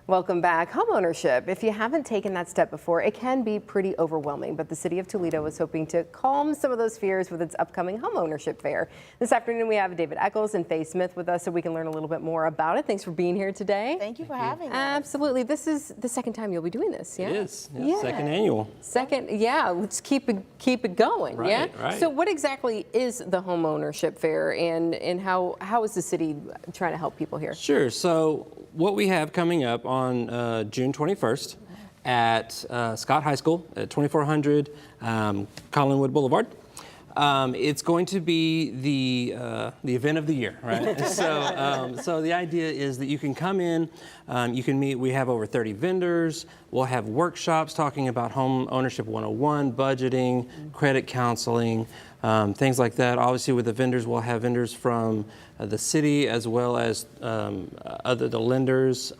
Welcome back. Homeownership. If you haven't taken that step before, it can be pretty overwhelming, but the city of Toledo is hoping to calm some of those fears with its upcoming homeownership fair. This afternoon we have David Echols and Faye Smith with us so we can learn a little bit more about it. Thanks for being here today. Thank you for having us. Absolutely. This is the second time you'll be doing this, yeah? It is. Yeah. Second annual. Second, yeah. Let's keep it going, right, yeah? Right. So what exactly is the homeownership fair and how is the city trying to help people here? Sure. So what we have coming up on June 21st at Scott High School at 2400 Collinwood Boulevard. It's going to be the event of the year, right? So the idea is that you can come in, you can meet. We have over 30 vendors. We'll have workshops talking about home ownership 101, budgeting, credit counseling, things like that. Obviously, with the vendors, we'll have vendors from the city as well as the lenders,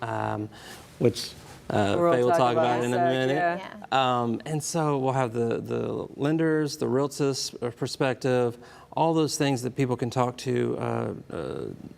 which Faye will talk about in a minute. Yeah. And so we'll have the lenders, the realtors perspective, all those things that people can talk to,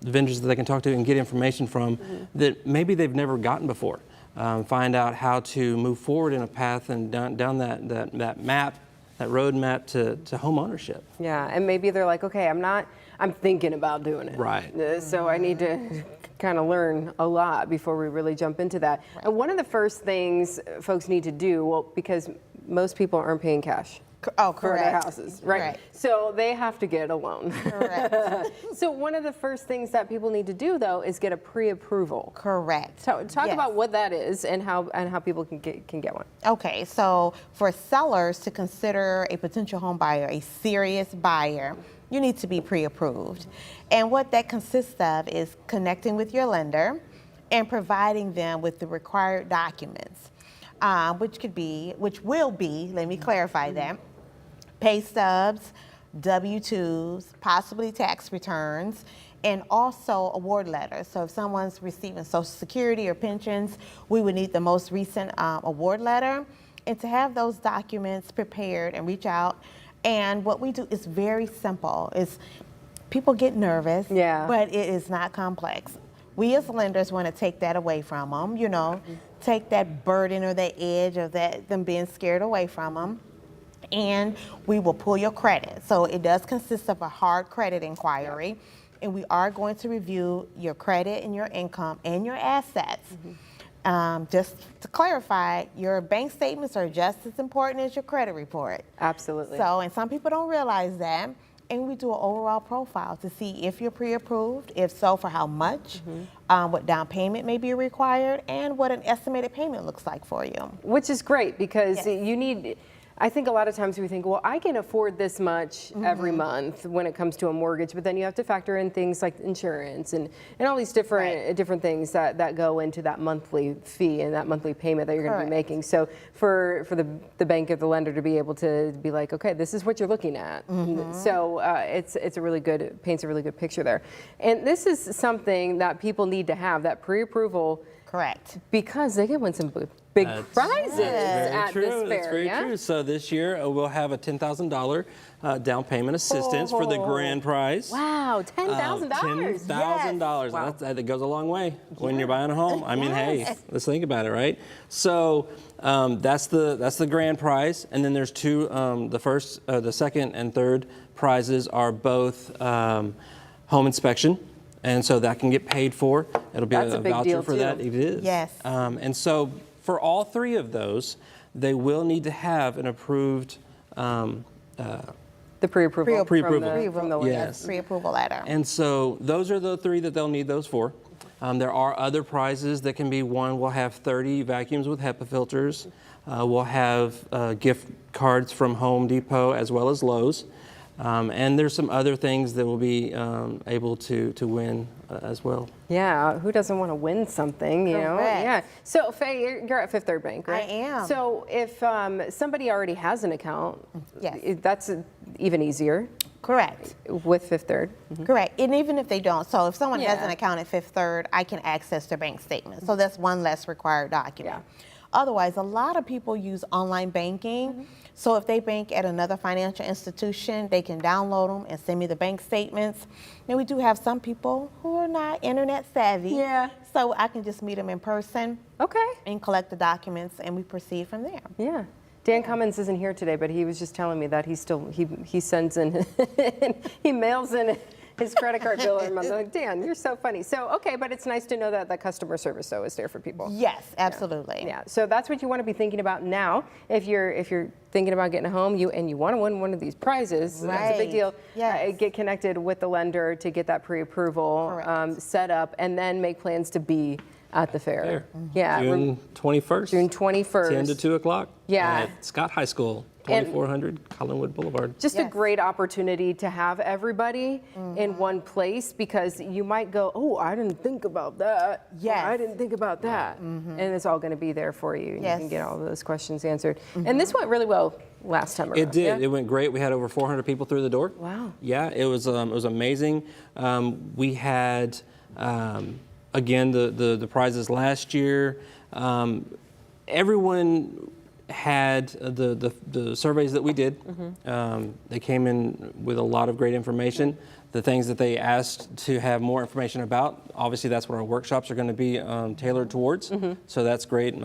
vendors that they can talk to and get information from that maybe they've never gotten before. Find out how to move forward in a path and down that map, that road map to home ownership. Yeah, and maybe they're like, okay, I'm thinking about doing it. Right. So I need to kind of learn a lot before we really jump into that. Right. And one of the first things folks need to do, well, because most people aren't paying cash Oh, for correct. their houses, right? Right. So they have to get a loan. Correct. So one of the first things that people need to do, though, is get a pre-approval. Correct. So talk Yes. about what that is and how people can get one. Okay, so for sellers to consider a potential home buyer a serious buyer, you need to be pre-approved. And what that consists of is connecting with your lender and providing them with the required documents, which will be, let me clarify that, pay stubs, W-2s, possibly tax returns, and also award letters. So if someone's receiving Social Security or pensions, we would need the most recent award letter. And to have those documents prepared and reach out. And what we do is very simple. People get nervous, but it is not complex. We as lenders want to take that away from them, take that burden or that edge of them being scared away from them. And we will pull your credit. So it does consist of a hard credit inquiry. And we are going to review your credit and your income and your assets. Just to clarify, your bank statements are just as important as your credit report. Absolutely. So, and some people don't realize that. And we do an overall profile to see if you're pre-approved, if so, for how much, what down payment may be required, and what an estimated payment looks like for you. Which is great because Yes. you need, I think a lot of times we think, well, I can afford this much every month when it comes to a mortgage, but then you have to factor in things like insurance and all these different things that go into that monthly fee and that monthly payment that you're going to be making. So for the bank or the lender to be able to be like, okay, this is what you're looking at. So it's a really good, paints a really good picture there. And this is something that people need to have, that pre-approval. Correct. Because they can win some big prizes Very at true. this fair. That's very true. So this year we'll have a $10,000 down payment assistance for the grand prize. Wow, $10,000. $10,000. Wow. That goes a long way when you're buying a home. I mean, hey, let's think about it, right? So that's the grand prize, and then there's two. The second and third prizes are both home inspection. And so that can get paid for. It'll be That's a big voucher deal, for too. that. It is. Yes. And so for all three of those, they will need to have an approved The pre-approval. Pre-approval. From the Yes. Pre-approval letter. And so those are the three that they'll need those for. There are other prizes that can be won. We'll have 30 vacuums with HEPA filters. We'll have gift cards from Home Depot as well as Lowe's. And there's some other things that will be able to win as well. Yeah, who doesn't want to win something, you know? Correct. Yeah. So, Faye, you're at Fifth Third Bank, right? I am. So, if somebody already has an account, Yes. that's even easier Correct. with Fifth Third. Correct. And even if they don't, so if someone has Yeah. an account at Fifth Third, I can access their bank statement. So that's one less required document. Otherwise, a lot of people use online banking. So if they bank at another financial institution, they can download them and send me the bank statements. And we do have some people who are not internet savvy. Yeah. So I can just meet them in person Okay. and collect the documents, and we proceed from there. Yeah. Dan Cummins isn't here today, but he was just telling me that he sends in, he mails in his credit card bill every month. I'm like, Dan, you're so funny. So, okay, but it's nice to know that the customer service, though, is there for people. Yes, absolutely. Yeah, so that's what you want to be thinking about now. If you're thinking about getting a home, you want to win one of these prizes, that's a big Right. deal. Yes. Get connected with the lender to get that pre-approval set up, and then make plans to be at the fair. Fair. Yeah, June 21st. June 21st. 10 to 2 o'clock. Yeah. At Scott High School, And- 2400 Collinwood Boulevard. Just a Yes. great opportunity to have everybody in one place, because you might go, oh, I didn't think about that. Or, Yes. I didn't think about that. And it's all going to be there for you. And Yes. you can get all those questions answered. And this went really well last time around. It did. Yeah? It went great. We had over 400 people through the door. Wow. Yeah, it was amazing. We had again the prizes last year. Everyone had the surveys that we did. They came in with a lot of great information. The things that they asked to have more information about, obviously that's what our workshops are going to be tailored towards. So that's great.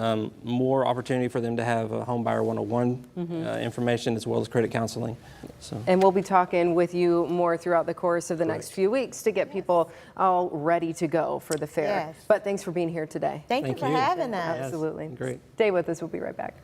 More opportunity for them to have a home buyer 101 information, as well as credit counseling. So. And we'll be talking with you more throughout the course of the next few weeks to get people all ready to go for the fair. Yes. But thanks for being here today. Thank you for having us. Yes, Absolutely. great. Stay with us. We'll be right back.